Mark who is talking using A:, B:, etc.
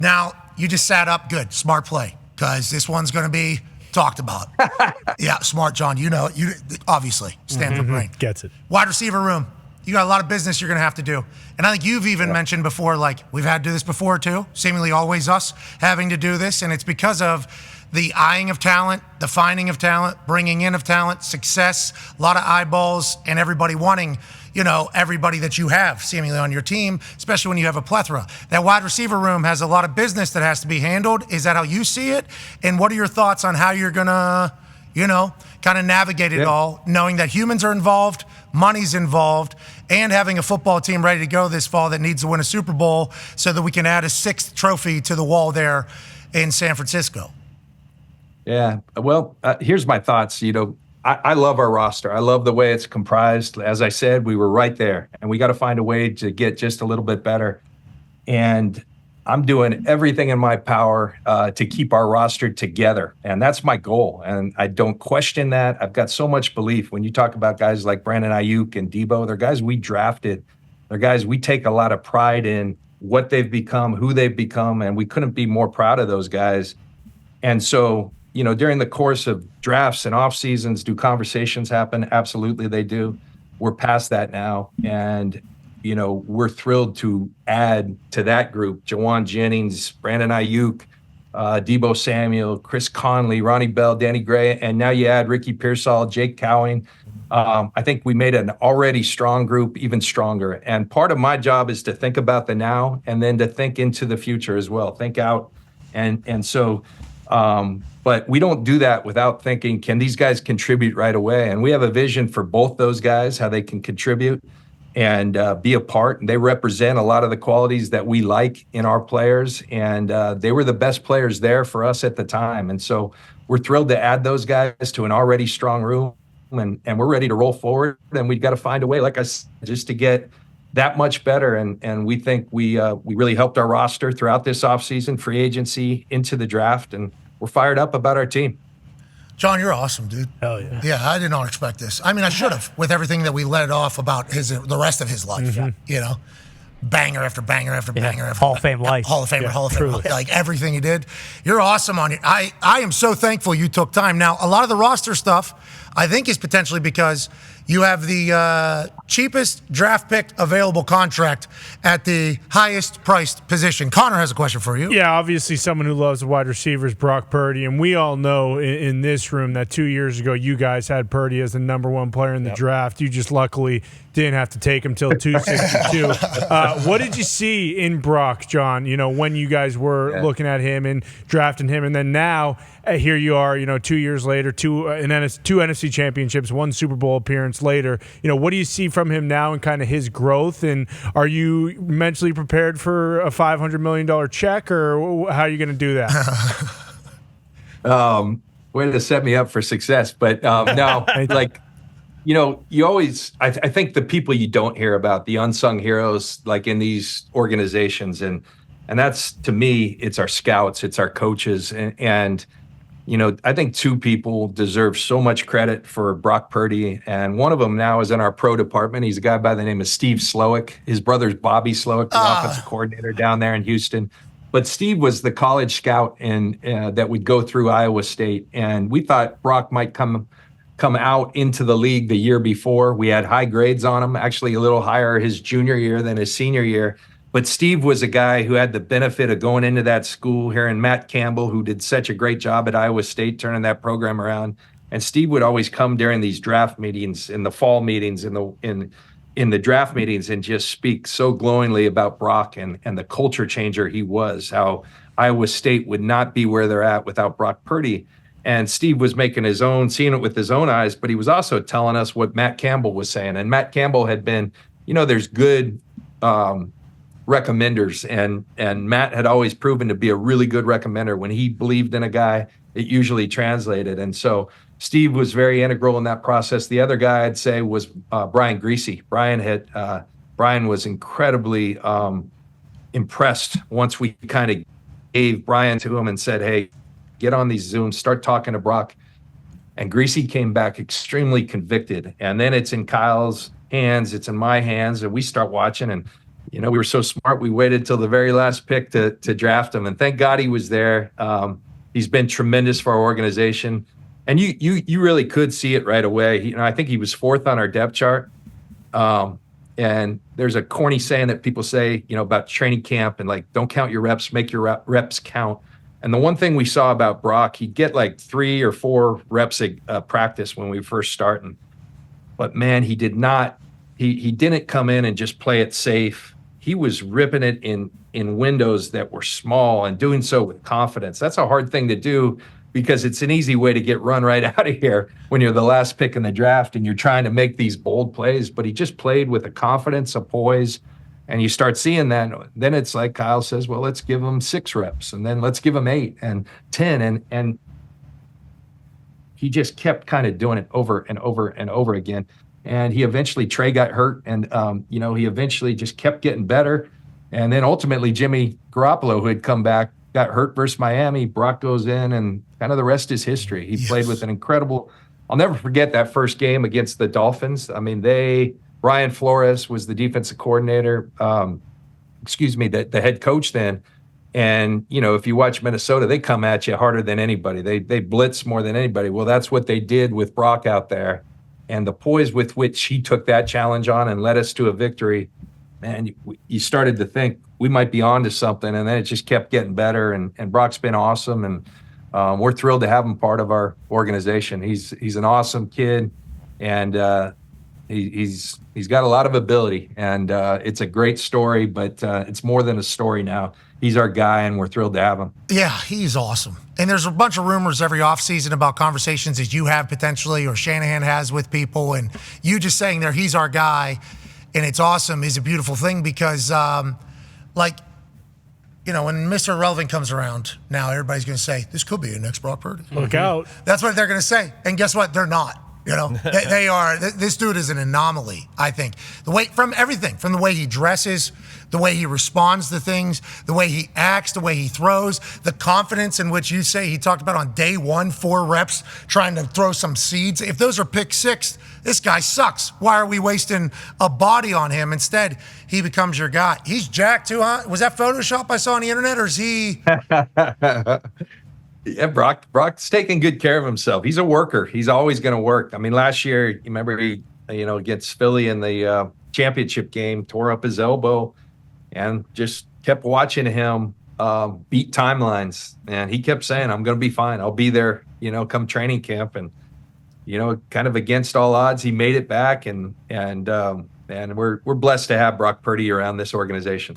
A: Now, you just sat up. Good. Smart play. Because this one's going to be talked about. Yeah, smart, John. You know it. You obviously, Stanford brain.
B: Gets it.
A: Wide receiver room. You got a lot of business you're going to have to do. And I think you've even mentioned before, like, we've had to do this before too. Seemingly always us having to do this. And it's because of the eyeing of talent, the finding of talent, bringing in of talent, success, a lot of eyeballs, and everybody wanting, everybody that you have seemingly on your team, especially when you have a plethora. That wide receiver room has a lot of business that has to be handled. Is that how you see it? And what are your thoughts on how you're going to, kind of navigate it all, knowing that humans are involved, money's involved, and having a football team ready to go this fall that needs to win a Super Bowl so that we can add a 6th trophy to the wall there in San Francisco?
C: Yeah, well, here's my thoughts. I love our roster. I love the way it's comprised. As I said, we were right there, and we got to find a way to get just a little bit better. And I'm doing everything in my power to keep our roster together, and that's my goal. And I don't question that. I've got so much belief. When you talk about guys like Brandon Ayuk and Debo, they're guys we drafted. They're guys we take a lot of pride in what they've become, who they've become, and we couldn't be more proud of those guys. And so, during the course of drafts and off seasons, do conversations happen? Absolutely, they do. We're past that now, and we're thrilled to add to that group Jawan Jennings, Brandon Ayuk, Debo Samuel, Chris Conley, Ronnie Bell, Danny Gray, and now you add Ricky Pearsall, Jake Cowing. I think we made an already strong group even stronger. And part of my job is to think about the now and then to think into the future as well, think out. And so, but we don't do that without thinking, can these guys contribute right away? And we have a vision for both those guys, how they can contribute and be a part. And they represent a lot of the qualities that we like in our players. And they were the best players there for us at the time. And so we're thrilled to add those guys to an already strong room. And we're ready to roll forward. And we've got to find a way, like I said, just to get that much better. And we think we really helped our roster throughout this offseason, free agency, into the draft. And we're fired up about our team.
A: John, you're awesome, dude.
B: Hell yeah.
A: Yeah, I did not expect this. I mean, I should have, with everything that we let off about the rest of his life. Banger after banger after banger after
B: Hall of Fame life.
A: Hall of Famer, Hall of
B: truly.
A: Famer. Like everything you did. You're awesome on it. I am so thankful you took time. Now, a lot of the roster stuff, I think, is potentially because you have the cheapest draft pick available contract at the highest priced position. Connor has a question for you.
B: Yeah, obviously someone who loves the wide receivers, Brock Purdy. And we all know in this room that 2 years ago you guys had Purdy as the number one player in the draft. You just luckily didn't have to take him till 262. What did you see in Brock, John, when you guys were looking at him and drafting him? And then now here you are, 2 years later, two NFC championships, one Super Bowl appearance later. What do you see from him now and kind of his growth? And are you mentally prepared for a $500 million check, or how are you going to do that?
C: Way to set me up for success. But no, you always, I think the people you don't hear about, the unsung heroes, like in these organizations, and that's, to me, it's our scouts, it's our coaches, and I think two people deserve so much credit for Brock Purdy, and one of them now is in our pro department. He's a guy by the name of Steve Slowick. His brother's Bobby Slowick, the offensive coordinator down there in Houston. But Steve was the college scout that would go through Iowa State, and we thought Brock might come out into the league the year before. We had high grades on him, actually a little higher his junior year than his senior year. But Steve was a guy who had the benefit of going into that school, hearing Matt Campbell, who did such a great job at Iowa State, turning that program around. And Steve would always come during these draft meetings, in the fall meetings, in the draft meetings, and just speak so glowingly about Brock and the culture changer he was, how Iowa State would not be where they're at without Brock Purdy. And Steve was seeing it with his own eyes, but he was also telling us what Matt Campbell was saying. And Matt Campbell had been, there's good recommenders, and Matt had always proven to be a really good recommender. When he believed in a guy, it usually translated. And so Steve was very integral in that process. The other guy I'd say was Brian Greasy. Brian was incredibly impressed once we kind of gave Brian to him and said, hey, get on these Zooms, start talking to Brock. And Greasy came back extremely convicted. And then it's in Kyle's hands, it's in my hands, and we start watching, and we were so smart. We waited till the very last pick to draft him, and thank God he was there. He's been tremendous for our organization, and you really could see it right away. I think he was 4th on our depth chart. And there's a corny saying that people say, about training camp and like, don't count your reps, make your reps count. And the one thing we saw about Brock, he'd get like 3 or 4 reps a practice when we first started. But man, he didn't come in and just play it safe. He was ripping it in windows that were small and doing so with confidence. That's a hard thing to do because it's an easy way to get run right out of here when you're the last pick in the draft and you're trying to make these bold plays. But he just played with a confidence, a poise, and you start seeing that. Then it's like Kyle says, well, let's give him 6 reps, and then let's give him 8 and 10. And he just kept kind of doing it over and over and over again. And Trey got hurt, and, he eventually just kept getting better. And then ultimately Jimmy Garoppolo, who had come back, got hurt versus Miami. Brock goes in, and kind of the rest is history. He played with an incredible – I'll never forget that first game against the Dolphins. I mean, Brian Flores was the defensive coordinator, the head coach then. And, if you watch Minnesota, they come at you harder than anybody. They blitz more than anybody. Well, that's what they did with Brock out there. And the poise with which he took that challenge on and led us to a victory, man, you started to think we might be on to something, and then it just kept getting better. And Brock's been awesome, and we're thrilled to have him part of our organization. He's an awesome kid, and he's got a lot of ability, and it's a great story, but it's more than a story now. He's our guy, and we're thrilled to have him.
A: Yeah, he's awesome. And there's a bunch of rumors every offseason about conversations that you have potentially or Shanahan has with people, and you just saying there, he's our guy, and it's awesome, is a beautiful thing because, when Mr. Irrelevant comes around, now everybody's going to say, this could be a next Brock Purdy.
B: Look out.
A: That's what they're going to say. And guess what? They're not. They are. This dude is an anomaly, I think. From the way he dresses, the way he responds to things, the way he acts, the way he throws, the confidence in which you say he talked about on day 1, 4 reps, trying to throw some seeds. If those are pick 6, this guy sucks. Why are we wasting a body on him? Instead, he becomes your guy. He's jacked too, huh? Was that Photoshop I saw on the internet, or is he...
C: Yeah, Brock's taking good care of himself. He's a worker. He's always going to work. I mean, last year, you remember he, against Philly in the championship game, tore up his elbow, and just kept watching him beat timelines. And he kept saying, I'm going to be fine. I'll be there, come training camp. And, kind of against all odds, he made it back. And we're blessed to have Brock Purdy around this organization.